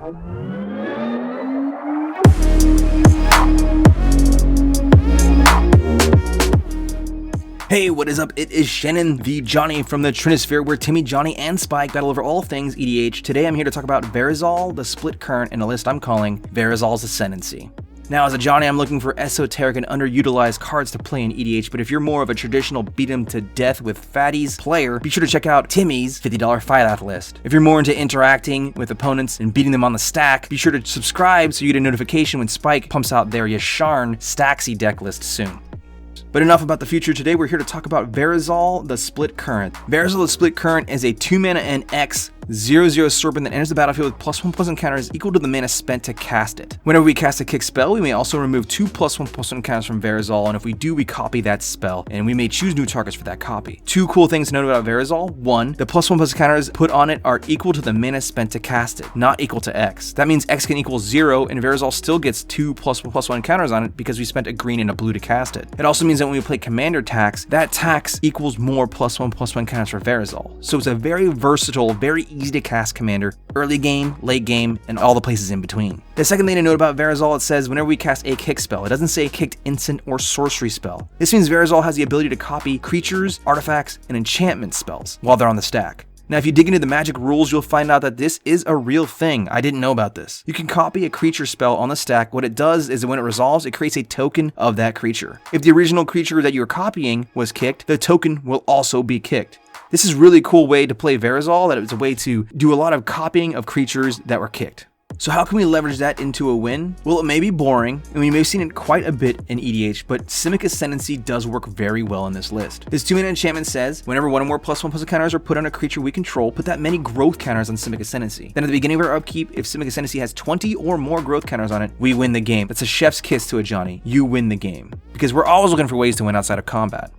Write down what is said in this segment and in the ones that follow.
Hey, what is up? It is Shannon the Johnny from the Trinisphere, where Timmy, Johnny, and Spike battle over all things EDH. Today I'm here to talk about Verazol, the split current, and a list I'm calling Verazol's Ascendancy. Now, as a Johnny, I'm looking for esoteric and underutilized cards to play in EDH, but if you're more of a traditional beat 'em to death with fatties player, be sure to check out Timmy's $50 Phylath list. If you're more into interacting with opponents and beating them on the stack, be sure to subscribe so you get a notification when Spike pumps out their Yasharn Staxy deck list soon. But enough about the future. Today we're here to talk about Verazol, the split current. Verazol, the split current is a 2-mana and X 0/0 serpent that enters the battlefield with +1/+1 counters equal to the mana spent to cast it. Whenever we cast a kick spell, we may also remove 2 +1/+1 counters from Verazol, and if we do, we copy that spell, and we may choose new targets for that copy. Two cool things to note about Verazol. One, the +1/+1 counters put on it are equal to the mana spent to cast it, not equal to X. That means X can equal 0, and Verazol still gets 2 +1/+1 counters on it because we spent a green and a blue to cast it. It also means that when we play commander tax, that tax equals more +1/+1 counters for Verazol. So it's a very versatile, very easy to cast commander, early game, late game, and all the places in between. The second thing to note about Verazol, it says whenever we cast a kick spell, it doesn't say kicked instant or sorcery spell. This means Verazol has the ability to copy creatures, artifacts, and enchantment spells while they're on the stack. Now, if you dig into the magic rules, you'll find out that this is a real thing. I didn't know about this. You can copy a creature spell on the stack. What it does is when it resolves, it creates a token of that creature. If the original creature that you're copying was kicked, the token will also be kicked. This is a really cool way to play Verazol, that it's a way to do a lot of copying of creatures that were kicked. So how can we leverage that into a win? Well, it may be boring, and we may have seen it quite a bit in EDH, but Simic Ascendancy does work very well in this list. This 2-mana enchantment says, whenever one or more +1/+1 counters are put on a creature we control, put that many growth counters on Simic Ascendancy. Then at the beginning of our upkeep, if Simic Ascendancy has 20 or more growth counters on it, we win the game. That's a chef's kiss to a Johnny. You win the game. Because we're always looking for ways to win outside of combat.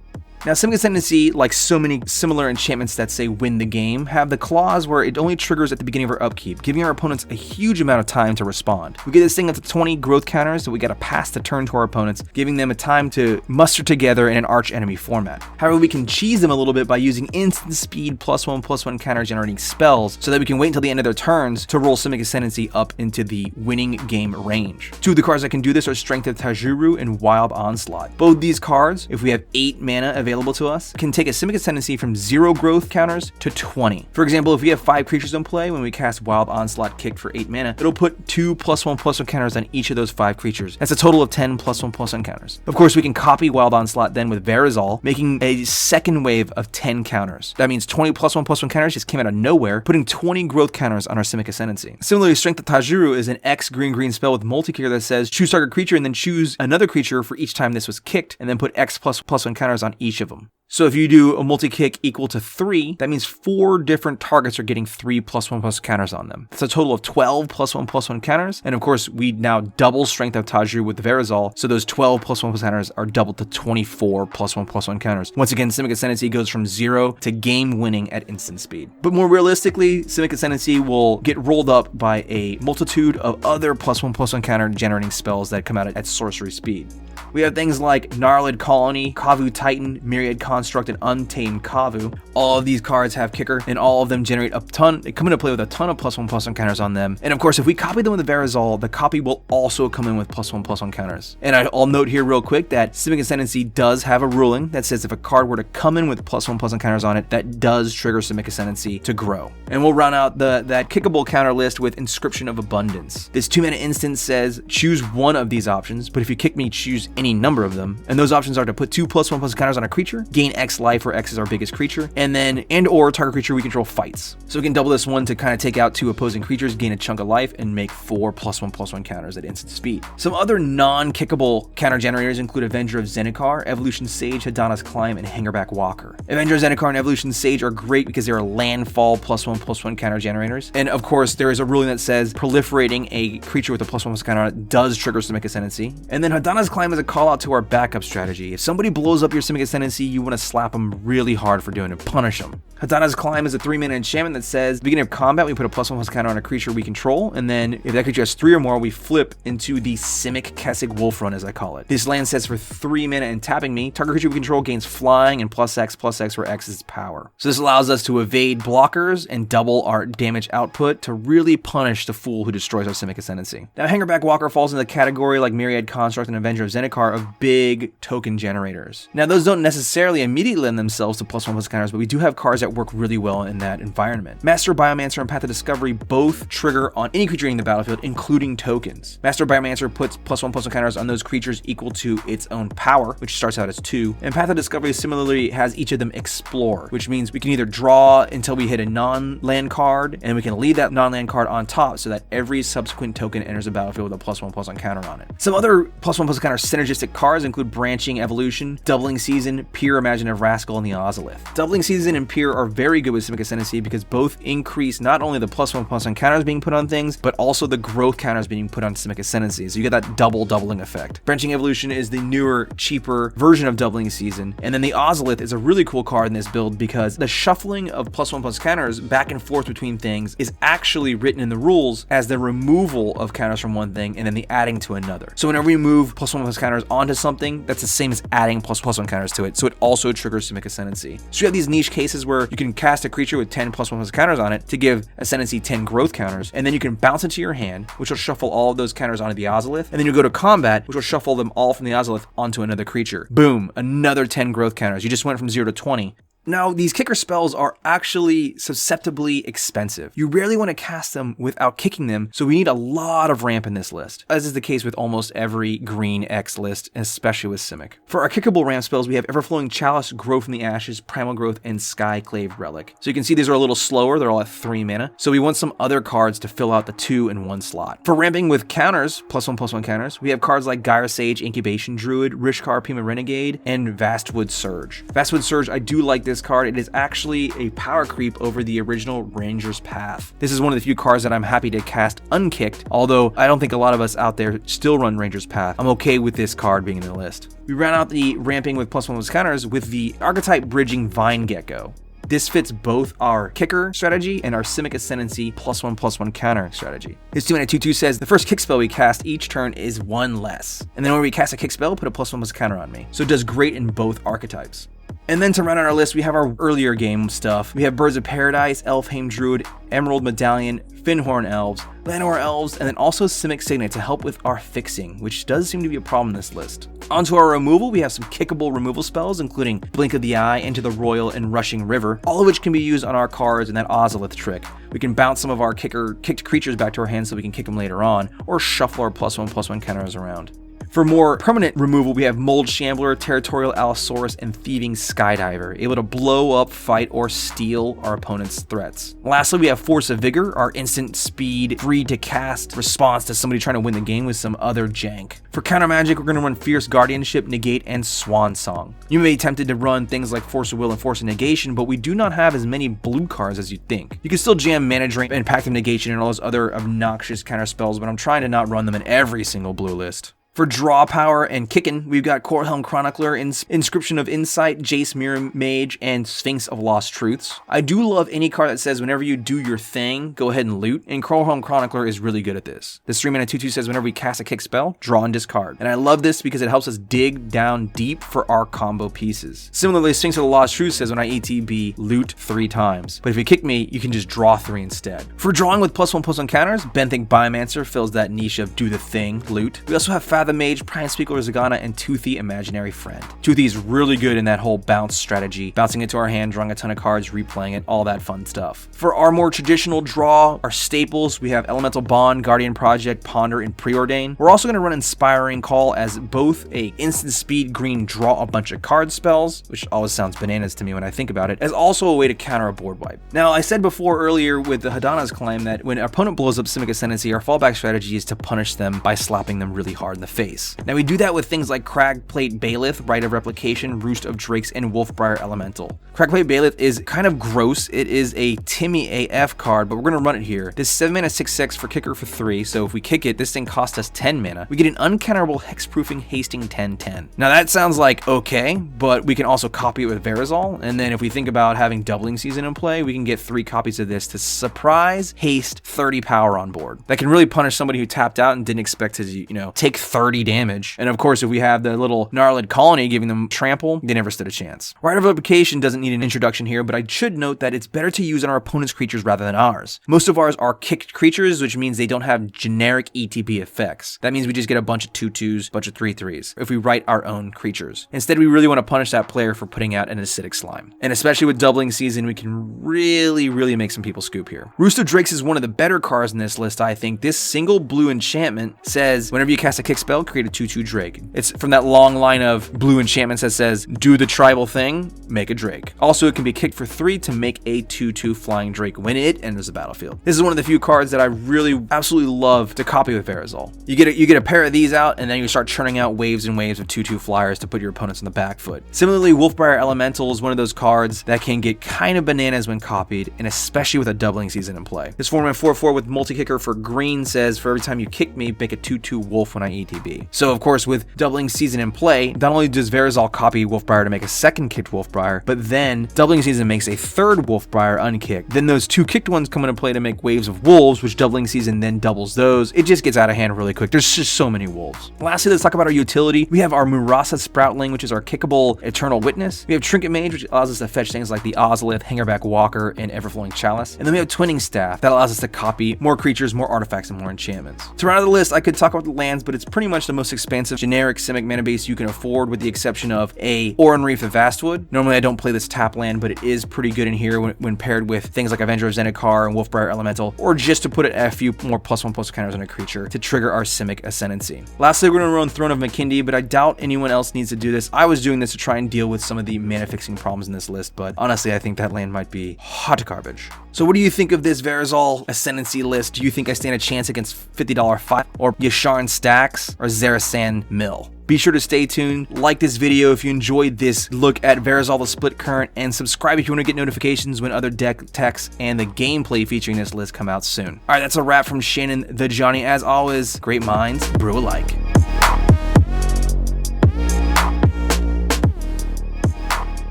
Now, Simic Ascendancy, like so many similar enchantments that say win the game, have the clause where it only triggers at the beginning of our upkeep, giving our opponents a huge amount of time to respond. We get this thing up to 20 growth counters, so we gotta pass the turn to our opponents, giving them a time to muster together in an arch enemy format. However, we can cheese them a little bit by using instant speed +1/+1 counter generating spells, so that we can wait until the end of their turns to roll Simic Ascendancy up into the winning game range. Two of the cards that can do this are Strength of Tajuru and Wild Onslaught. Both these cards, if we have 8 mana available to us, can take a Simic Ascendancy from 0 growth counters to 20. For example, if we have 5 creatures in play, when we cast Wild Onslaught kicked for 8 mana, it'll put 2 +1/+1 counters on each of those 5 creatures. That's a total of 10 +1/+1 counters. Of course, we can copy Wild Onslaught then with Verazol, making a second wave of 10 counters. That means 20 +1/+1 counters just came out of nowhere, putting 20 growth counters on our Simic Ascendancy. Similarly, Strength of Tajuru is an X green spell with multi-kicker that says choose target creature and then choose another creature for each time this was kicked, and then put X +1/+1 counters on each of them. So if you do a multi-kick equal to 3, that means 4 different targets are getting 3 +1/+1 counters on them. That's a total of 12 +1/+1 counters. And of course, we now double Strength of Tajuru with Verazol, so those 12 +1/+1 counters are doubled to 24 +1/+1 counters. Once again, Simic Ascendancy goes from 0 to game winning at instant speed. But more realistically, Simic Ascendancy will get rolled up by a multitude of other +1/+1 counter generating spells that come out at sorcery speed. We have things like Gnarled Colony, Kavu Titan, Myriad Construct, and Untamed Kavu. All of these cards have kicker, and all of them generate a ton. They come into play with a ton of +1/+1 counters on them. And of course, if we copy them with the Verazol, the copy will also come in with +1/+1 counters. And I'll note here real quick that Simic Ascendancy does have a ruling that says if a card were to come in with +1/+1 counters on it, that does trigger Simic Ascendancy to grow. And we'll run out that kickable counter list with Inscription of Abundance. This 2-mana instant says choose one of these options, but if you kick me, choose any number of them. And those options are to put 2 +1/+1 counters on a creature, gain X life where X is our biggest creature, and/or target creature we control fights. So we can double this one to kind of take out 2 opposing creatures, gain a chunk of life, and make 4 +1/+1 counters at instant speed. Some other non-kickable counter generators include Avenger of Zendikar, Evolution Sage, Hadana's Climb, and Hangerback Walker. Avenger of Zendikar and Evolution Sage are great because they are landfall +1/+1 counter generators. And of course, there is a ruling that says proliferating a creature with a +1/+1 counter on it does trigger Simic Ascendancy. And then Hadana's Climb is a call out to our backup strategy. If somebody blows up your Simic Ascendancy, you want to to slap them really hard for doing it, punish them. Katana's Climb is a 3-mana enchantment that says, beginning of combat, we put a +1/+1 counter on a creature we control, and then if that creature has 3 or more, we flip into the Simic Kessig Wolf Run, as I call it. This land says for 3 mana and tapping me, target creature we control gains flying and +X/+X, where X is its power. So this allows us to evade blockers and double our damage output to really punish the fool who destroys our Simic Ascendancy. Now, Hangerback Walker falls into the category, like Myriad Construct and Avenger of Zendikar, of big token generators. Now, those don't necessarily immediately lend themselves to +1/+1 counters, but we do have cards that work really well in that environment. Master Biomancer and Path of Discovery both trigger on any creature in the battlefield, including tokens. Master Biomancer puts +1/+1 counters on those creatures equal to its own power, which starts out as 2, and Path of Discovery similarly has each of them explore, which means we can either draw until we hit a non-land card, and we can leave that non-land card on top so that every subsequent token enters the battlefield with a +1/+1 counter on it. Some other +1/+1 counter synergistic cards include Branching Evolution, Doubling Season, Pure Imaginative Rascal, and the Ozolith. Doubling Season and Pure are very good with Simic Ascendancy because both increase not only the +1/+1 counters being put on things, but also the growth counters being put on Simic Ascendancy, so you get that doubling effect. Branching Evolution is the newer, cheaper version of Doubling Season, and then the Ozolith is a really cool card in this build because the shuffling of +1/+ counters back and forth between things is actually written in the rules as the removal of counters from one thing and then the adding to another. So whenever we move +1/+ counters onto something, that's the same as adding +1/+ counters to it, so it also triggers Simic Ascendancy. So you have these niche cases where you can cast a creature with 10 +1/+ counters on it to give Ascendancy 10 growth counters, and then you can bounce into your hand, which will shuffle all of those counters onto the Ozolith, and then you go to combat, which will shuffle them all from the Ozolith onto another creature. Boom, another 10 growth counters. You just went from 0 to 20. Now, these kicker spells are actually susceptibly expensive. You rarely want to cast them without kicking them, so we need a lot of ramp in this list, as is the case with almost every green X list, especially with Simic. For our kickable ramp spells, we have Everflowing Chalice, Grow from the Ashes, Primal Growth, and Skyclave Relic. So you can see these are a little slower, they're all at 3 mana, so we want some other cards to fill out the 2 and 1 slot. For ramping with counters, +1/+1 counters, we have cards like Gyre Sage, Incubation Druid, Rishkar Pima Renegade, and Vastwood Surge. Vastwood Surge, I do like this card. It is actually a power creep over the original Ranger's Path. This is one of the few cards that I'm happy to cast unkicked, although I don't think a lot of us out there still run Ranger's Path. I'm okay with this card being in the list. We ran out the ramping with +1/+ counters with the Archetype Bridging Vine Gecko. This fits both our kicker strategy and our Simic Ascendancy +1/+1 counter strategy. His 2 and a 2/2 says the first kick spell we cast each turn is 1 less. And then when we cast a kick spell, put a +1/+ counter on me. So it does great in both archetypes. And then to round out our list, we have our earlier game stuff. We have Birds of Paradise, Elfheim Druid, Emerald Medallion, Finhorn Elves, Llanowar Elves, and then also Simic Signet to help with our fixing, which does seem to be a problem in this list. Onto our removal, we have some kickable removal spells, including Blink of the Eye, Into the Royal, and Rushing River, all of which can be used on our cards in that Ozolith trick. We can bounce some of our kicked creatures back to our hand so we can kick them later on, or shuffle our +1/+1 counters around. For more permanent removal, we have Mold Shambler, Territorial Allosaurus, and Thieving Skydiver, able to blow up, fight, or steal our opponent's threats. Lastly, we have Force of Vigor, our instant speed, free to cast response to somebody trying to win the game with some other jank. For counter magic, we're going to run Fierce Guardianship, Negate, and Swan Song. You may be tempted to run things like Force of Will and Force of Negation, but we do not have as many blue cards as you'd think. You can still jam Mana Drain and Pact of Negation and all those other obnoxious counter spells, but I'm trying to not run them in every single blue list. For draw power and kicking, we've got Courthelm Chronicler, Inscription of Insight, Jace Mirror Mage, and Sphinx of Lost Truths. I do love any card that says whenever you do your thing, go ahead and loot, and Courthelm Chronicler is really good at this. This 3 mana 2/2 says whenever we cast a kick spell, draw and discard. And I love this because it helps us dig down deep for our combo pieces. Similarly, Sphinx of the Lost Truths says when I ETB, loot 3 times. But if you kick me, you can just draw 3 instead. For drawing with +1/+1 counters, Benthic Biomancer fills that niche of do the thing, loot. We also have Fathom Mage, Prime Speaker Zagana, and Toothy Imaginary Friend. Toothy is really good in that whole bounce strategy, bouncing it to our hand, drawing a ton of cards, replaying it, all that fun stuff. For our more traditional draw, our staples, we have Elemental Bond, Guardian Project, Ponder, and Preordain. We're also going to run Inspiring Call as both a instant speed green draw a bunch of card spells, which always sounds bananas to me when I think about it, as also a way to counter a board wipe. Now, I said before earlier with the Hadana's claim that when our opponent blows up Simic Ascendancy, our fallback strategy is to punish them by slapping them really hard in the face. Now we do that with things like Cragplate Bailiff, Rite of Replication, Roost of Drakes, and Wolfbriar Elemental. Cragplate Bailiff is kind of gross. It is a Timmy AF card, but we're going to run it here. This 7 mana 6/6 for kicker for 3, so if we kick it, this thing costs us 10 mana. We get an uncounterable hexproofing hasting 10/10. Now that sounds like okay, but we can also copy it with Verazol, and then if we think about having Doubling Season in play, we can get 3 copies of this to surprise haste 30 power on board. That can really punish somebody who tapped out and didn't expect to, you know, take 30 damage. And of course, if we have the little Gnarled Colony giving them trample, they never stood a chance. Rite of Replication doesn't need an introduction here, but I should note that it's better to use on our opponent's creatures rather than ours. Most of ours are kicked creatures, which means they don't have generic ETB effects. That means we just get a bunch of 2/2s, bunch of 3/3s if we write our own creatures. Instead, we really want to punish that player for putting out an acidic slime. And especially with Doubling Season, we can really make some people scoop here. Rooster Drakes is one of the better cards in this list, I think. This single blue enchantment says, whenever you cast a kick spell, create a 2/2 Drake. It's from that long line of blue enchantments that says, do the tribal thing, make a Drake. Also, it can be kicked for 3 to make a 2/2 flying Drake when it enters the battlefield. This is one of the few cards that I really absolutely love to copy with Verazol. You get a pair of these out, and then you start churning out waves and waves of 2/2 flyers to put your opponents on the back foot. Similarly, Wolfbriar Elemental is one of those cards that can get kind of bananas when copied, and especially with a Doubling Season in play. This 4/4 4/4 with multi-kicker for green says, for every time you kick me, make a 2/2 wolf when I ETB. So of course, with Doubling Season in play, not only does Verazol copy Wolfbriar to make a second kicked Wolfbriar, but then Doubling Season makes a third Wolfbriar unkicked. Then those 2 kicked ones come into play to make waves of wolves, which Doubling Season then doubles those. It just gets out of hand really quick. There's just so many wolves. Lastly, let's talk about our utility. We have our Murasa Sproutling, which is our kickable Eternal Witness. We have Trinket Mage, which allows us to fetch things like the Ozolith, Hangerback Walker, and Everflowing Chalice. And then we have Twinning Staff that allows us to copy more creatures, more artifacts, and more enchantments. To round out the list, I could talk about the lands, but it's pretty much the most expansive generic Simic mana base you can afford, with the exception of a Oran Reef of Vastwood. Normally I don't play this tap land, but it is pretty good in here when paired with things like Avenger of Zendikar and Wolfbriar Elemental, or just to put a few more +1/+1 counters on a creature to trigger our Simic Ascendancy. Lastly, we're going to run Throne of Makindi, but I doubt anyone else needs to do this. I was doing this to try and deal with some of the mana fixing problems in this list, but honestly, I think that land might be hot garbage. So what do you think of this Verazol Ascendancy list? Do you think I stand a chance against $50 Fight, or Yasharn Stacks, or Zerasan Mill? Be sure to stay tuned, like this video if you enjoyed this look at Verazol the Split Current, and subscribe if you want to get notifications when other deck techs and the gameplay featuring this list come out soon. Alright, that's a wrap from Shannon the Johnny. As always, great minds brew alike.